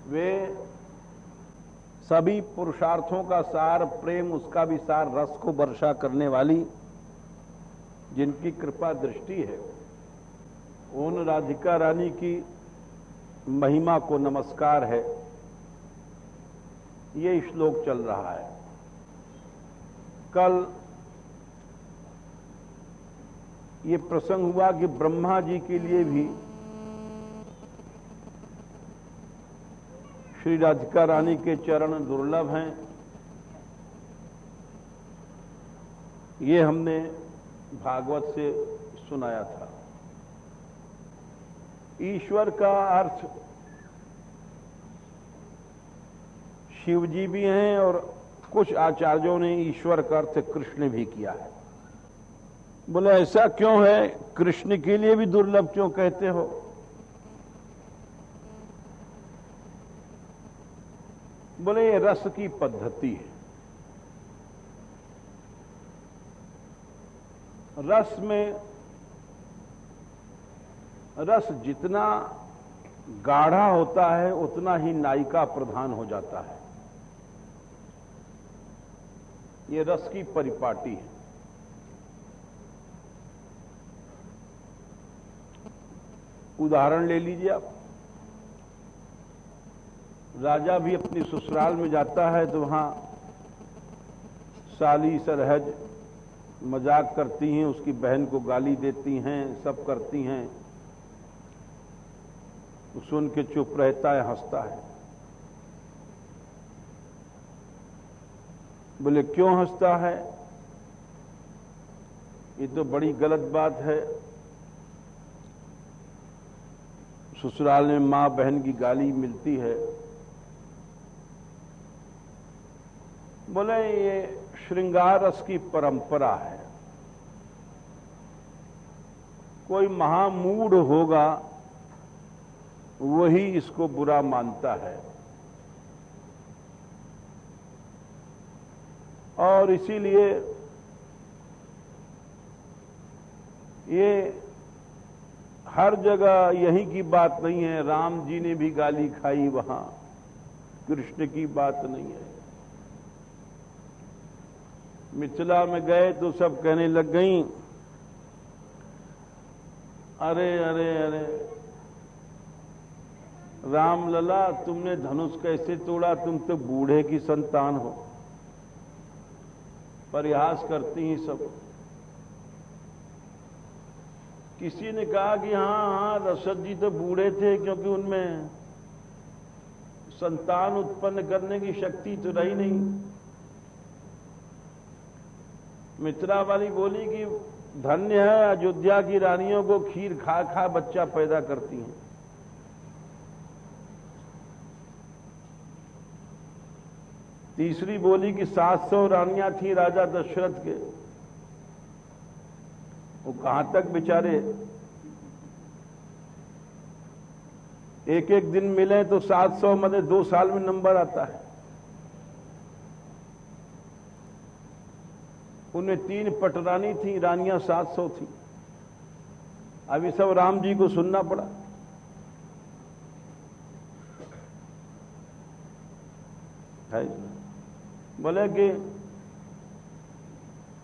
वे सभी पुरुषार्थों का सार, प्रेम उसका भी सार, रस को वर्षा करने वाली जिनकी कृपा दृष्टि है, उन राधिका रानी की महिमा को नमस्कार है। ये श्लोक चल रहा है। कल ये प्रसंग हुआ कि ब्रह्मा जी के लिए भी श्री राधिका रानी के चरण दुर्लभ हैं। ये हमने भागवत से सुनाया था। ईश्वर का अर्थ शिव जी भी हैं और कुछ आचार्यों ने ईश्वर का अर्थ कृष्ण भी किया है। बोले ऐसा क्यों है, कृष्ण के लिए भी दुर्लभ क्यों कहते हो? बोले ये रस की पद्धति है। रस में रस जितना गाढ़ा होता है उतना ही नायिका प्रधान हो जाता है। ये रस की परिपाटी है। उदाहरण ले लीजिए आप। राजा भी अपनी ससुराल में जाता है तो वहां साली सरहज मजाक करती हैं, उसकी बहन को गाली देती हैं, सब करती हैं। वो सुन के चुप रहता है, हंसता है। बोले क्यों हंसता है? ये तो बड़ी गलत बात है। ससुराल में मां बहन की गाली मिलती है। बोले ये श्रृंगार रस की परंपरा है। कोई महामूढ़ होगा वही इसको बुरा मानता है, और इसीलिए ये हर जगह यही की बात नहीं है। राम जी ने भी गाली खाई, वहां कृष्ण की बात नहीं है। मिथिला में गए तो सब कहने लग गई, अरे अरे अरे राम लला, तुमने धनुष कैसे तोड़ा? तुम तो बूढ़े की संतान हो। परिहास करती ही सब। किसी ने कहा कि हाँ, रसद जी तो बूढ़े थे क्योंकि उनमें संतान उत्पन्न करने की शक्ति तो रही नहीं। मित्रा वाली बोली कि धन्य है अयोध्या की रानियों को खीर खा खा बच्चा पैदा करती हैं। तीसरी बोली कि 700 रानियां थी राजा दशरथ के, वो कहां तक बेचारे एक एक दिन मिले तो 700 मतलब 2 साल में नंबर आता है। उनमें 3 पटरानी थी, रानियां 700 थी। अभी सब राम जी को सुनना पड़ा। है बोले कि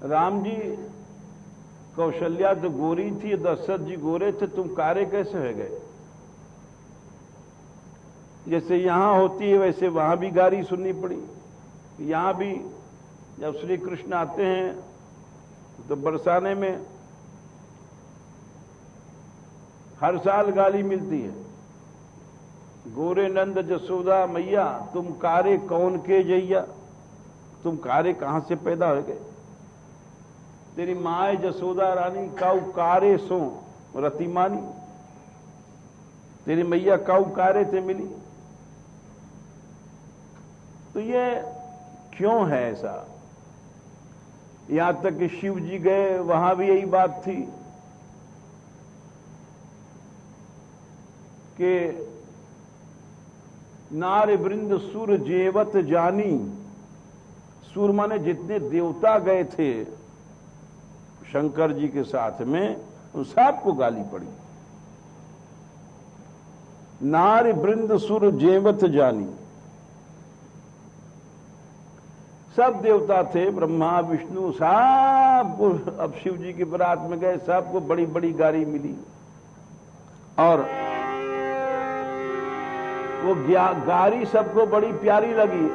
राम जी, कौशल्या तो गोरी थी, दशरथ जी गोरे थे, तुम कारे कैसे हो गए? जैसे यहां होती है वैसे वहां भी गाली सुननी पड़ी। यहां भी जब श्री कृष्ण आते हैं तो बरसाने में हर साल गाली मिलती है। गोरे नंद जसोदा मैया, तुम कारे कौन के जैया? तुम कारे कहां से पैदा हो गए? तेरी माए जसोदा रानी काऊ कारे सो रतिमानी, तेरी मैया काऊ कारे से मिली। तो ये क्यों है ऐसा? यहां तक कि शिव जी गए, वहां भी यही बात थी कि नार वृंद सुर जेवत जानी। सुर माने जितने देवता गए थे शंकर जी के साथ में, उन सबको गाली पड़ी। नारी वृंद सुर जेवत जानी। सब देवता थे, ब्रह्मा विष्णु सबको, अब शिव जी की बारात में गए, सबको बड़ी बड़ी गाड़ी मिली और वो गाड़ी सबको बड़ी प्यारी लगी।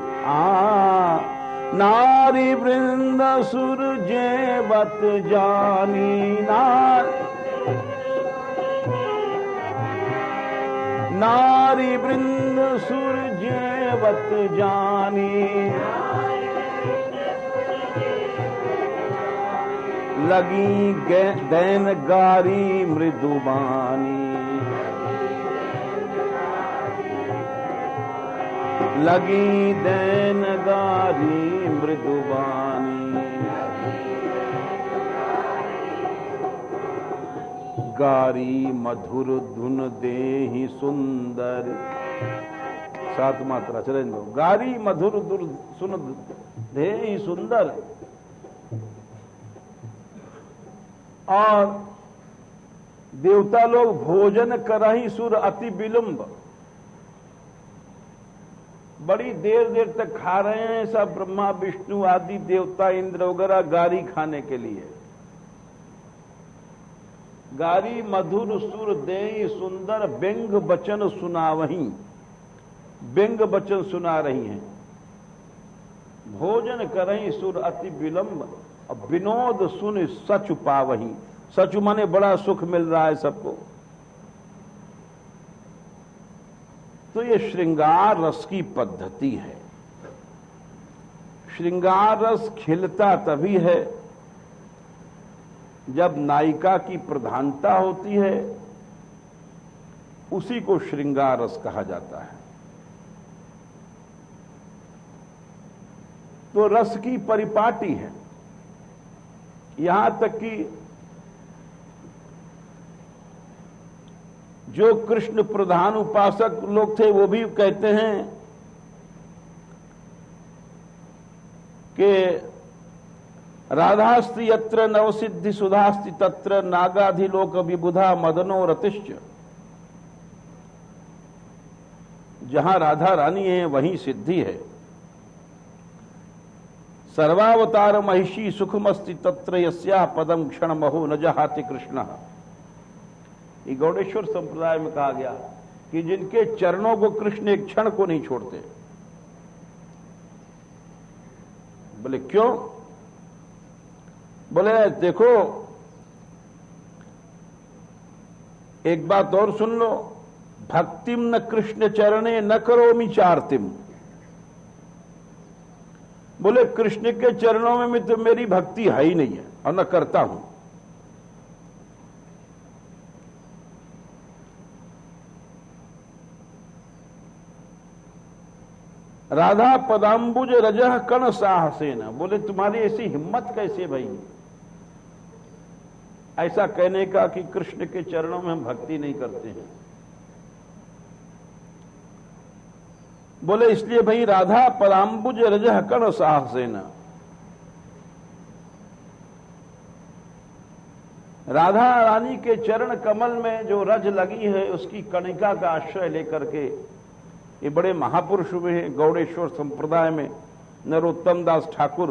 नारी वृंद सुर जेवत जानी, नारी वृंद सुर जेवत जानी, लगी दैन गारी मृदुबानी, लगी दैन गारी मृदुबानी, गारी मधुर धुन देहि सुंदर। 7 मात्रा चले दो। गारी मधुर सुन देहि सुंदर। और देवता लोग भोजन करहि सुर अति विलंब, बड़ी देर देर तक खा रहे हैं सब, ब्रह्मा विष्णु आदि देवता इंद्र वगैरह गारी खाने के लिए। गारी मधुर सुर देहि सुंदर, व्यंग बचन सुनावहीं, व्यंग बचन सुना रही हैं। भोजन करहीं सुर अति विलंब, विनोद सुन सच पावहीं। सच माने बड़ा सुख मिल रहा है सबको। तो ये श्रृंगार रस की पद्धति है। श्रृंगार रस खिलता तभी है जब नायिका की प्रधानता होती है, उसी को श्रृंगार रस कहा जाता है। तो रस की परिपाटी है। यहां तक कि जो कृष्ण प्रधान उपासक लोग थे वो भी कहते हैं कि राधास्ति यत्र नवसिद्धि सुधास्ति तत्र नागाधिलोक विबुधा मदनो रतिश्च। जहां राधा रानी है वहीं सिद्धि है। सर्वावतार महिषी सुखमस्ति तत्र यस्या पदम क्षण महो न जहाति कृष्ण। ये गौड़ेश्वर संप्रदाय में कहा गया कि जिनके चरणों को कृष्ण एक क्षण को नहीं छोड़ते। बोले क्यों? बोले देखो, एक बात और सुन लो, भक्तिम न कृष्ण चरणे न करोमि चार्तिम। बोले कृष्ण के चरणों में तो मेरी भक्ति है ही नहीं है और न करता हूं। राधा पदाम्बुज रजह कण साहसेन। बोले तुम्हारी ऐसी हिम्मत कैसे भाई ऐसा कहने का कि कृष्ण के चरणों में हम भक्ति नहीं करते हैं। बोले इसलिए भाई राधा पदाम्बुज रजह कण साहसेन। राधा रानी के चरण कमल में जो रज लगी है उसकी कणिका का आश्रय लेकर के ये बड़े महापुरुष हुए हैं गौड़ेश्वर संप्रदाय में। नरोत्तम दास ठाकुर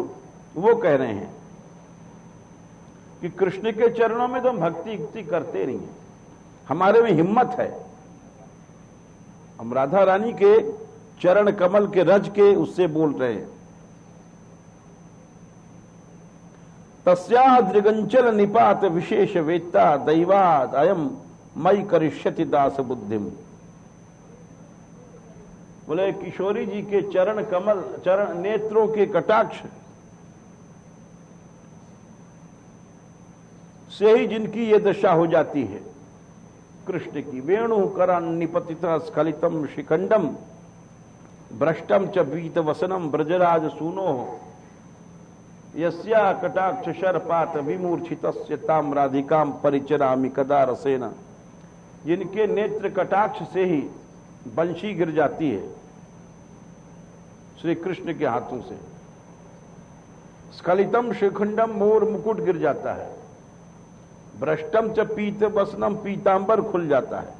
वो कह रहे हैं कि कृष्ण के चरणों में तो हम भक्ति करते नहीं हैं, हमारे में हिम्मत है। हम राधा रानी के चरण कमल के रज के उससे बोल रहे हैं। तस्या दृगंचल निपात विशेष वेत्ता दैवाद अयम मई करिष्यति दास बुद्धिम। बोले किशोरी जी के चरण कमल, चरण नेत्रों के कटाक्ष से ही जिनकी ये दशा हो जाती है कृष्ण की। वेणु करण निपतित स्खलितम शिखंडम भ्रष्टम च बीत वसनम ब्रजराज सूनो यस्या कटाक्ष शरपात विमूर्छितस्य ताम राधिकाम परिचरामि कदा रसेन। जिनके नेत्र कटाक्ष से ही बंशी गिर जाती है श्री कृष्ण के हाथों से। स्खलितम शिखंडम मोर मुकुट गिर जाता है। भ्रष्टम च पीत वसनम पीतांबर खुल जाता है।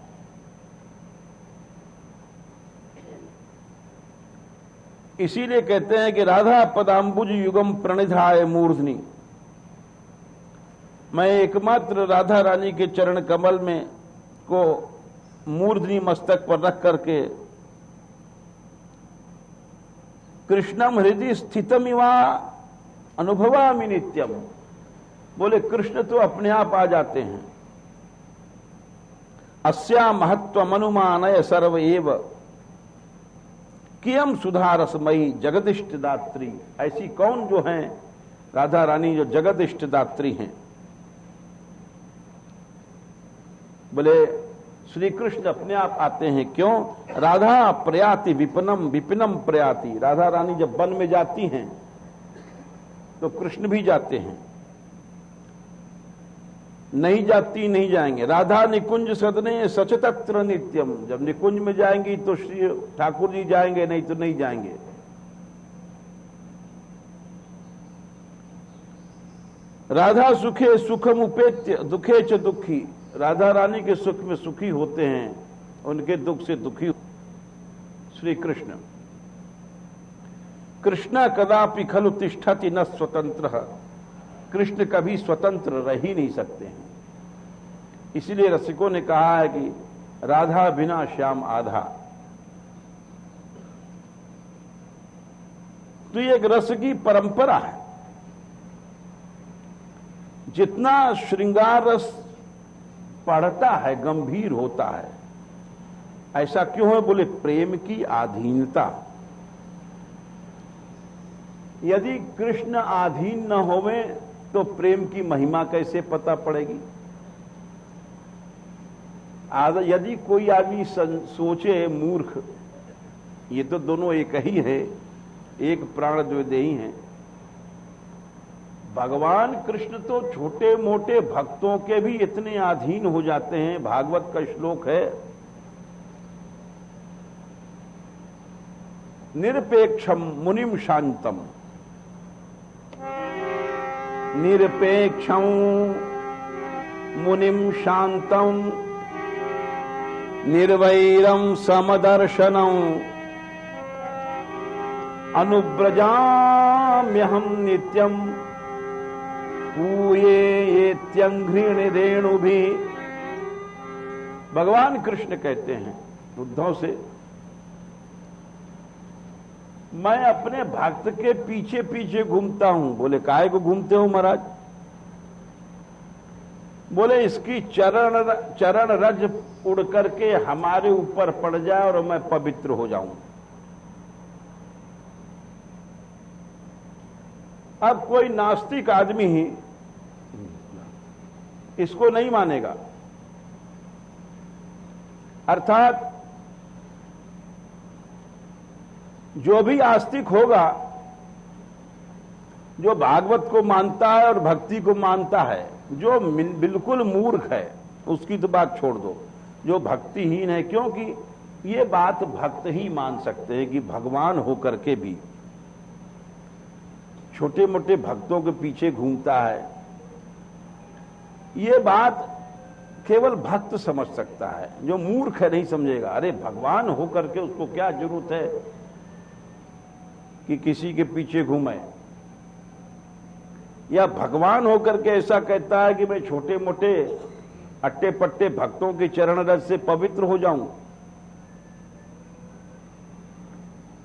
इसीलिए कहते हैं कि राधा पदाम्बुज युगम प्रणिधाय मूर्धनि, मैं एकमात्र राधा रानी के चरण कमल में को मूर्धनि मस्तक पर रख करके कृष्णम हृदय स्थितमिवा अनुभवामि नित्यम, बोले कृष्ण तो अपने आप आ जाते हैं। अस्या महत्वम अनुमानय सर्व एव कियम सुधारसमयी जगदिष्ट दात्री, ऐसी कौन जो हैं राधा रानी जो जगदिष्ट दात्री हैं। बोले श्री कृष्ण अपने आप आते हैं, क्यों? राधा प्रयाति विपिनम विपिनम प्रयाति, राधा रानी जब वन में जाती हैं तो कृष्ण भी जाते हैं, नहीं जाती नहीं जाएंगे। राधा निकुंज सदने सचतत्र नित्यम, जब निकुंज में जाएंगी तो श्री ठाकुर जी जाएंगे, नहीं तो नहीं जाएंगे। राधा सुखे सुखम उपेत्य दुखे च दुखी, राधा रानी के सुख में सुखी होते हैं, उनके दुख से दुखी श्री कृष्ण। कृष्ण कदापि खलु तिष्ठति न स्वतंत्र, कृष्ण कभी स्वतंत्र रह ही नहीं सकते हैं। इसलिए रसिकों ने कहा है कि राधा बिना श्याम आधा। तो ये एक रस की परंपरा है। जितना श्रृंगार रस पढ़ता है गंभीर होता है। ऐसा क्यों है? बोले प्रेम की आधीनता। यदि कृष्ण आधीन न होवे तो प्रेम की महिमा कैसे पता पड़ेगी? यदि कोई आदमी सोचे मूर्ख, ये तो दोनों एक ही है, एक प्राण द्वैदेही हैं। भगवान कृष्ण तो छोटे मोटे भक्तों के भी इतने अधीन हो जाते हैं। भागवत का श्लोक है, निरपेक्षम मुनिम शांतम, निरपेक्षम मुनिम शांतम निर्वैरम समदर्शनम अनुव्रजाम्यहम नित्यम पूये ये त्यंघ्रिण रेणु भी। भगवान कृष्ण कहते हैं उद्धव से, मैं अपने भक्त के पीछे पीछे घूमता हूं। बोले काहे को घूमते हो महाराज? बोले इसकी चरण रज उड़ करके हमारे ऊपर पड़ जाए और मैं पवित्र हो जाऊं। अब कोई नास्तिक आदमी ही इसको नहीं मानेगा। अर्थात जो भी आस्तिक होगा, जो भागवत को मानता है और भक्ति को मानता है, जो बिल्कुल मूर्ख है उसकी तो बात छोड़ दो, जो भक्तिहीन है, क्योंकि ये बात भक्त ही मान सकते हैं कि भगवान होकर के भी छोटे मोटे भक्तों के पीछे घूमता है। ये बात केवल भक्त समझ सकता है, जो मूर्ख है नहीं समझेगा। अरे भगवान होकर के उसको क्या जरूरत है कि किसी के पीछे घूमे? या भगवान होकर के ऐसा कहता है कि मैं छोटे मोटे अट्टे पट्टे भक्तों के चरण रज से पवित्र हो जाऊं?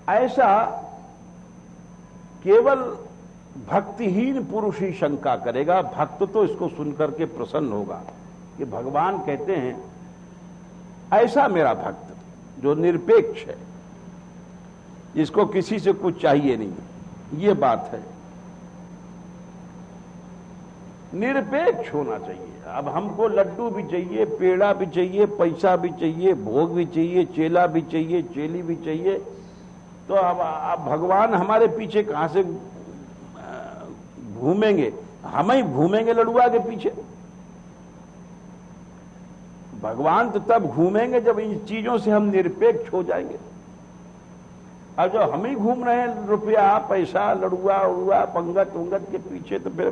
ऐसा केवल भक्तिहीन पुरुष ही शंका करेगा। भक्त तो इसको सुनकर के प्रसन्न होगा कि भगवान कहते हैं ऐसा मेरा भक्त जो निरपेक्ष है, जिसको किसी से कुछ चाहिए नहीं। ये बात है, निरपेक्ष होना चाहिए। अब हमको लड्डू भी चाहिए, पेड़ा भी चाहिए, पैसा भी चाहिए, भोग भी चाहिए, चेला भी चाहिए, चेली भी चाहिए, तो अब भगवान हमारे पीछे कहां से घूमेंगे? हम ही घूमेंगे लड़ुआ के पीछे। भगवान तो तब घूमेंगे जब इन चीजों से हम निरपेक्ष हो जाएंगे। अब जो हम ही घूम रहे हैं रुपया पैसा लड़ुआ उड़ुआ पंगत उंगत के पीछे, तो फिर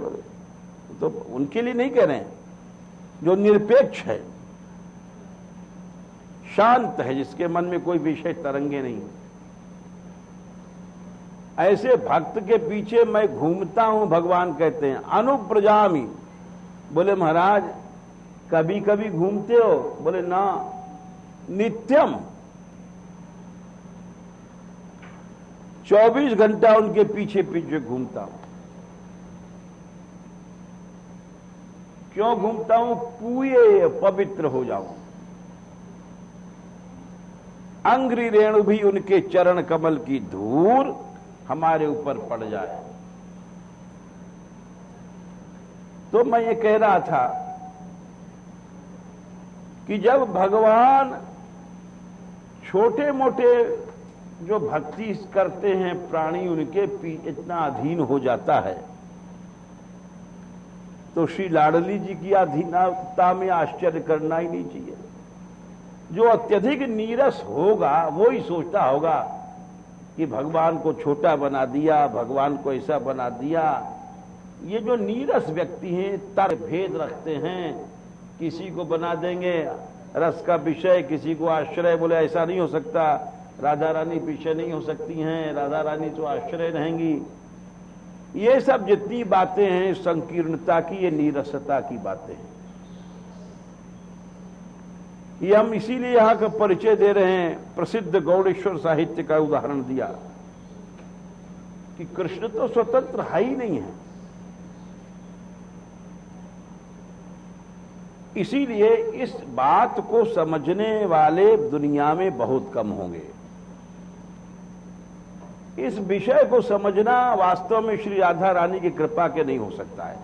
तो उनके लिए नहीं कह रहे हैं। जो निरपेक्ष है, शांत है, जिसके मन में कोई विषय तरंगे नहीं, ऐसे भक्त के पीछे मैं घूमता हूं, भगवान कहते हैं। अनुप्रजामी, बोले महाराज कभी कभी घूमते हो? बोले ना, नित्यम 24 घंटा उनके पीछे पीछे घूमता हूं। क्यों घूमता हूं? पूये पवित्र हो जाऊं, अंग्री रेणु भी उनके चरण कमल की धूल हमारे ऊपर पड़ जाए। तो मैं ये कह रहा था कि जब भगवान छोटे मोटे जो भक्ति करते हैं प्राणी, उनके इतना अधीन हो जाता है, तो श्री लाडली जी की अधीनता में आश्चर्य करना ही नहीं चाहिए। जो अत्यधिक नीरस होगा वो ही सोचता होगा कि भगवान को छोटा बना दिया, भगवान को ऐसा बना दिया। ये जो नीरस व्यक्ति हैं, तर्क भेद रखते हैं, किसी को बना देंगे रस का विषय, किसी को आश्रय, बोले ऐसा नहीं हो सकता, राधा रानी पीछे नहीं हो सकती हैं, राधा रानी तो आश्रय रहेंगी। ये सब जितनी बातें हैं संकीर्णता की, ये नीरसता की बातें हैं। ये हम इसीलिए यहां का परिचय दे रहे हैं। प्रसिद्ध गौड़ेश्वर साहित्य का उदाहरण दिया कि कृष्ण तो स्वतंत्र है ही नहीं है। इसीलिए इस बात को समझने वाले दुनिया में बहुत कम होंगे। इस विषय को समझना वास्तव में श्री राधा रानी की कृपा के नहीं हो सकता है।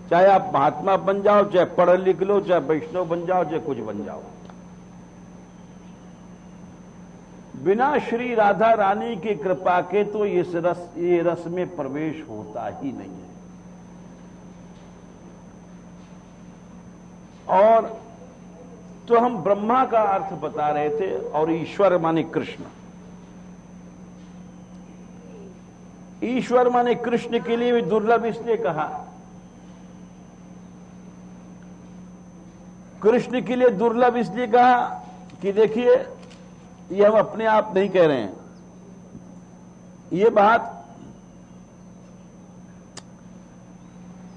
चाहे आप महात्मा बन जाओ, चाहे पढ़ लिख लो, चाहे वैष्णव बन जाओ, चाहे कुछ बन जाओ, बिना श्री राधा रानी की कृपा के तो ये रस में प्रवेश होता ही नहीं है। और तो हम ब्रह्मा का अर्थ बता रहे थे, और ईश्वर माने कृष्ण। ईश्वर माने कृष्ण के लिए भी दुर्लभ इसलिए कहा, कृष्ण के लिए दुर्लभ इसलिए कहा कि देखिए, ये हम अपने आप नहीं कह रहे हैं, ये बात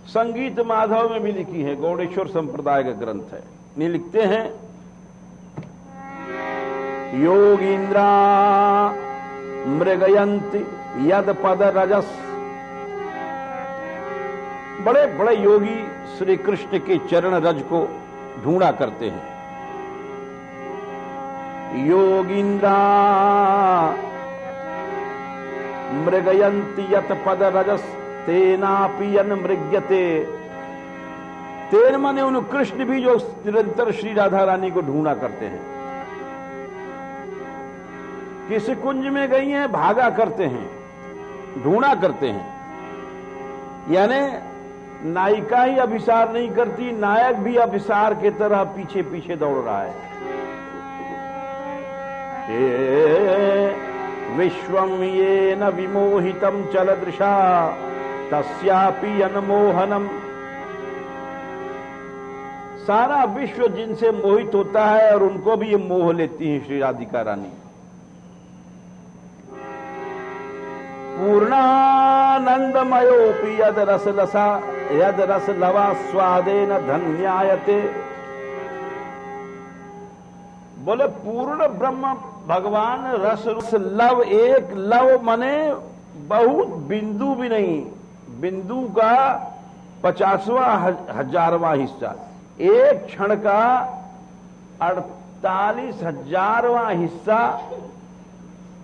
संगीत माधव में भी लिखी है, गौड़ेश्वर संप्रदाय का ग्रंथ है। ये लिखते हैं, योगींद्रा मृगयंती यद पद रजस। बड़े बड़े योगी श्री कृष्ण के चरण रज को ढूंढा करते हैं। योगींद्रा मृगयंती यत पद रजस तेनापियन मृग्यते। तेन माने उन कृष्ण भी जो निरंतर श्री राधा रानी को ढूंढा करते हैं। किस कुंज में गई हैं, भागा करते हैं, ढूंढा करते हैं। यानी नायिका ही अभिसार नहीं करती, नायक भी अभिसार के तरह पीछे पीछे दौड़ रहा है। विश्वम ये न विमोहितम चलदृशा तस्यापि अनमोहनम। सारा विश्व जिनसे मोहित होता है और उनको भी ये मोह लेती है श्री राधिका रानी। पूर्णानंदमयोपि यद रस लवा स्वादेन धन्यायते। बोले पूर्ण ब्रह्म भगवान रस लव, एक लव मने बहुत बिंदु भी नहीं, बिंदु का 50वां हजारवां हिस्सा, एक क्षण का 48,000वां हिस्सा,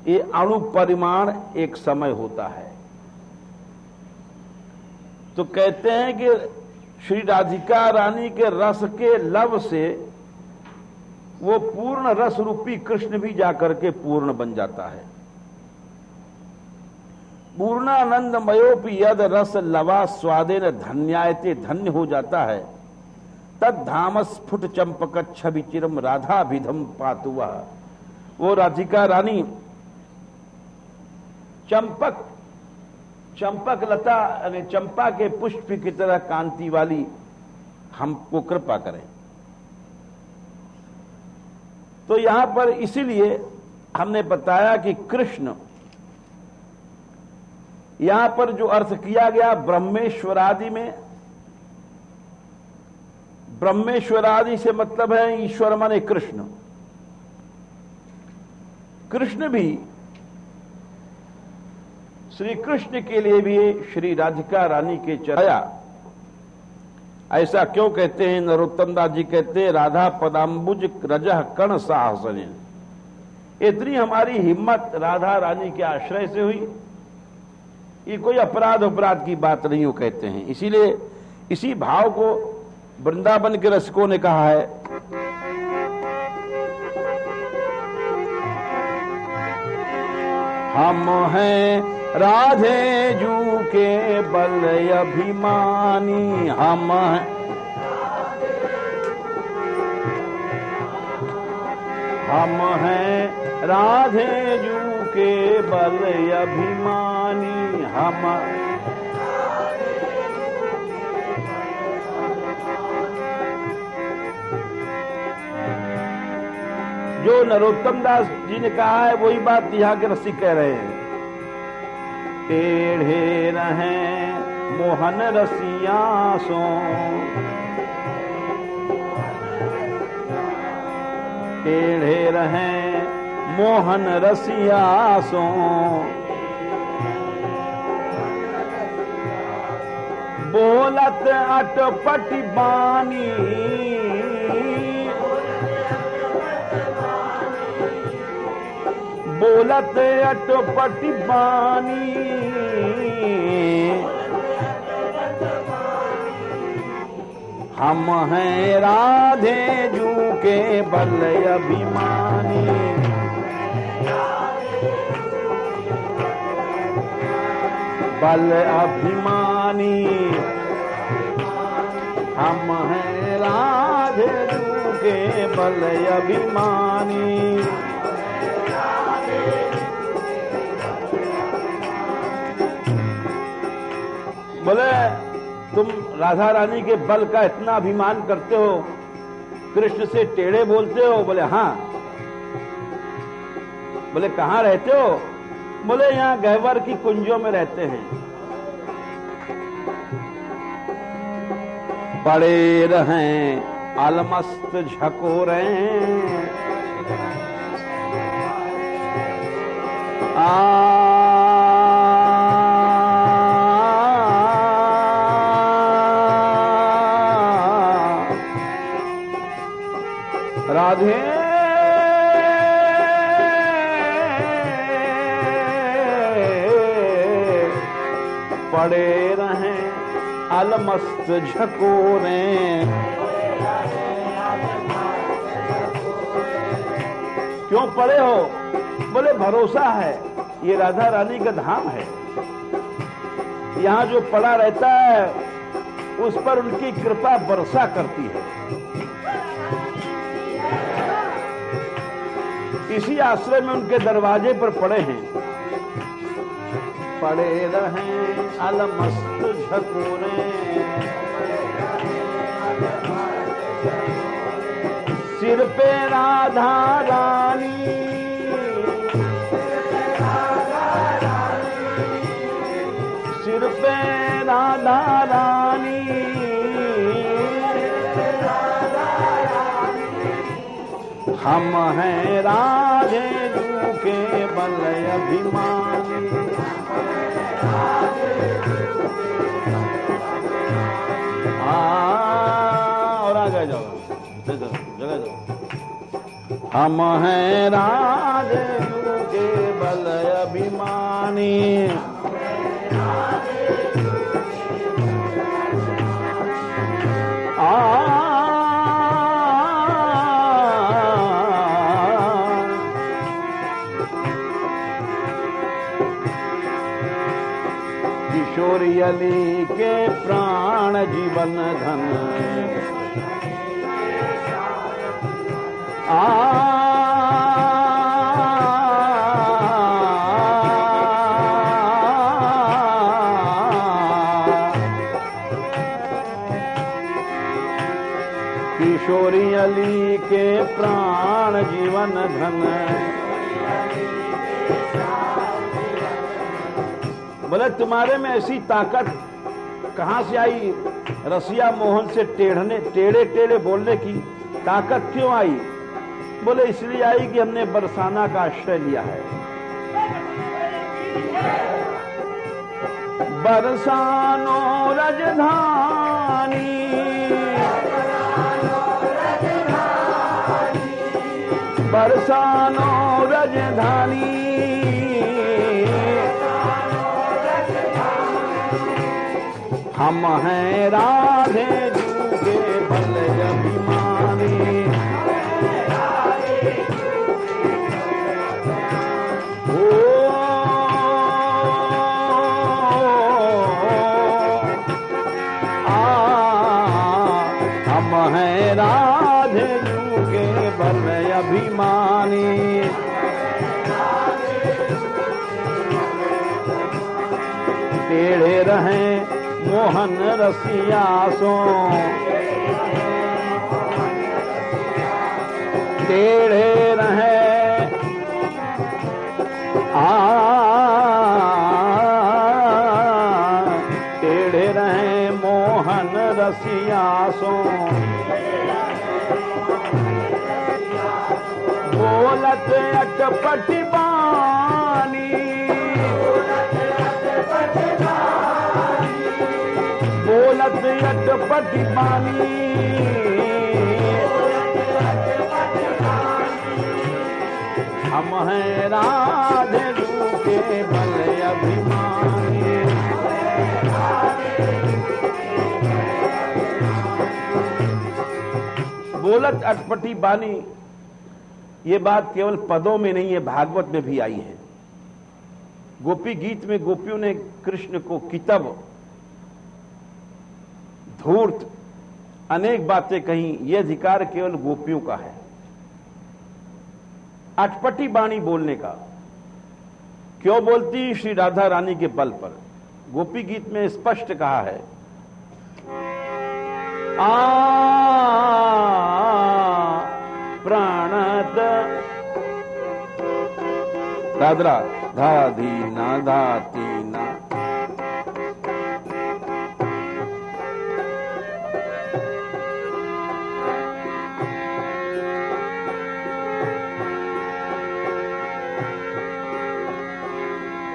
ये अणु परिमाण एक समय होता है। तो कहते हैं कि श्री राधिका रानी के रस के लव से वो पूर्ण रस रूपी कृष्ण भी जाकर के पूर्ण बन जाता है। पूर्णानंदमयोपि यद रस लवा स्वादेन धन्यायते, धन्य हो जाता है। तद धाम स्फुट चंपक छवि चिरम राधाभिधम पातुआ। वो राधिका रानी चंपक लता यानी चंपा के पुष्प की तरह कांति वाली हमको कृपा करें। तो यहां पर इसीलिए हमने बताया कि कृष्ण यहां पर जो अर्थ किया गया ब्रह्मेश्वरादि में, ब्रह्मेश्वरादि से मतलब है ईश्वर माने कृष्ण। कृष्ण भी, श्री कृष्ण के लिए भी श्री राधिका रानी के चराया। ऐसा क्यों कहते हैं? नरोत्तम दास जी कहते हैं, राधा पदाम्बुज रजह कण साहसन। इतनी हमारी हिम्मत राधा रानी के आश्रय से हुई, ये कोई अपराध की बात नहीं हो कहते हैं। इसीलिए इसी भाव को वृंदावन के रसिकों ने कहा है, हम हैं राधे जू के बल अभिमानी, हम हैं राधे जू के बल अभिमानी, हम जो नरोत्तम दास जी ने कहा है वही बात यहां के रसिक कह रहे हैं। टेढ़े रहें मोहन रसिया सो, टेढ़े रहें मोहन रसिया सो, बोलत अटपट बानी, बोलत अटपट बानी, हम हैं राधे जू के बल अभिमानी, बल अभिमानी, हम हैं राधे जू के बल अभिमानी। बोले तुम राधा रानी के बल का इतना अभिमान करते हो, कृष्ण से टेढ़े बोलते हो? बोले हाँ। बोले कहाँ रहते हो? बोले यहाँ गहवर की कुंजों में रहते हैं। पड़े रहें अलमस्त झकोरे, राधे पड़े रहें अलमस्त झकोरे, क्यों पड़े हो? बोले भरोसा है, ये राधा रानी का धाम है, यहां जो पड़ा रहता है उस पर उनकी कृपा वर्षा करती है। इसी आश्रय में उनके दरवाजे पर पड़े हैं। पड़े रहें अलमस्त झकोरे, सिर पे राधा रानी, सिर पे राधा रानी, हम हैं राधे जू के बल अभिमानी, और आगे जाओ, जगह जाओ। हम हैं राधे जू के बल अभिमानी, किशोरी अली के प्राण जीवन धन, किशोरी अली के प्राण जीवन धन, बोले तुम्हारे में ऐसी ताकत कहां से आई? रसिया मोहन से टेढ़े टेढ़े बोलने की ताकत क्यों आई? बोले इसलिए आई कि हमने बरसाना का आश्रय लिया है। बरसानो राजधानी, बरसानो राजधानी, हम हैं राधे जू के बल अभिमानी। हम हैं राधे जू के बल अभिमानी। टेढ़े रहें मोहन रसिया सो, टेढ़े रहे टेढ़े रहे मोहन रसिया सो। बोलत अटपट बानी, बोलत अटपट बानी, हम हैं राधे जू के बल अभिमानी। बोलत अटपटी बानी, ये बात केवल पदों में नहीं है, भागवत में भी आई है। गोपी गीत में गोपियों ने कृष्ण को कितब, धूर्त, अनेक बातें कही। यह अधिकार केवल गोपियों का है, अटपटी बाणी बोलने का। क्यों बोलती? श्री राधा रानी के बल पर। गोपी गीत में स्पष्ट कहा है, प्राणत दादरा धा धीना धा तीना,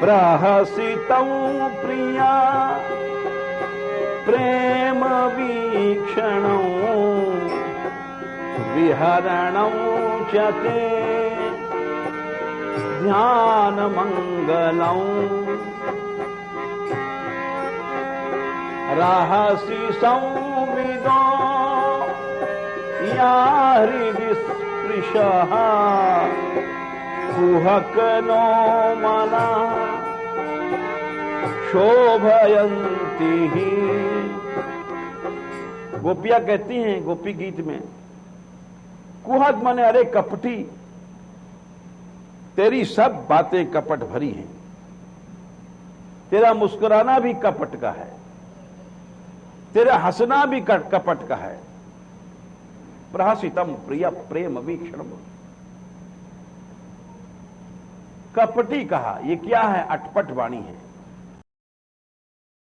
प्रहसितं प्रिया प्रेम वीक्षणं, विहरणं च ते ध्यान मंगलम्। रहसि संविदो या हृदि स्पृशः, कुहक नो मना शोभयंती ही। गोपियां कहती हैं गोपी गीत में, कुहक माने अरे कपटी, तेरी सब बातें कपट भरी हैं, तेरा मुस्कुराना भी कपट का है, तेरा हंसना भी कपट का है। प्रहसितम प्रिय प्रेम वीक्षण, कपटी कहा। ये क्या है? अटपट वाणी है।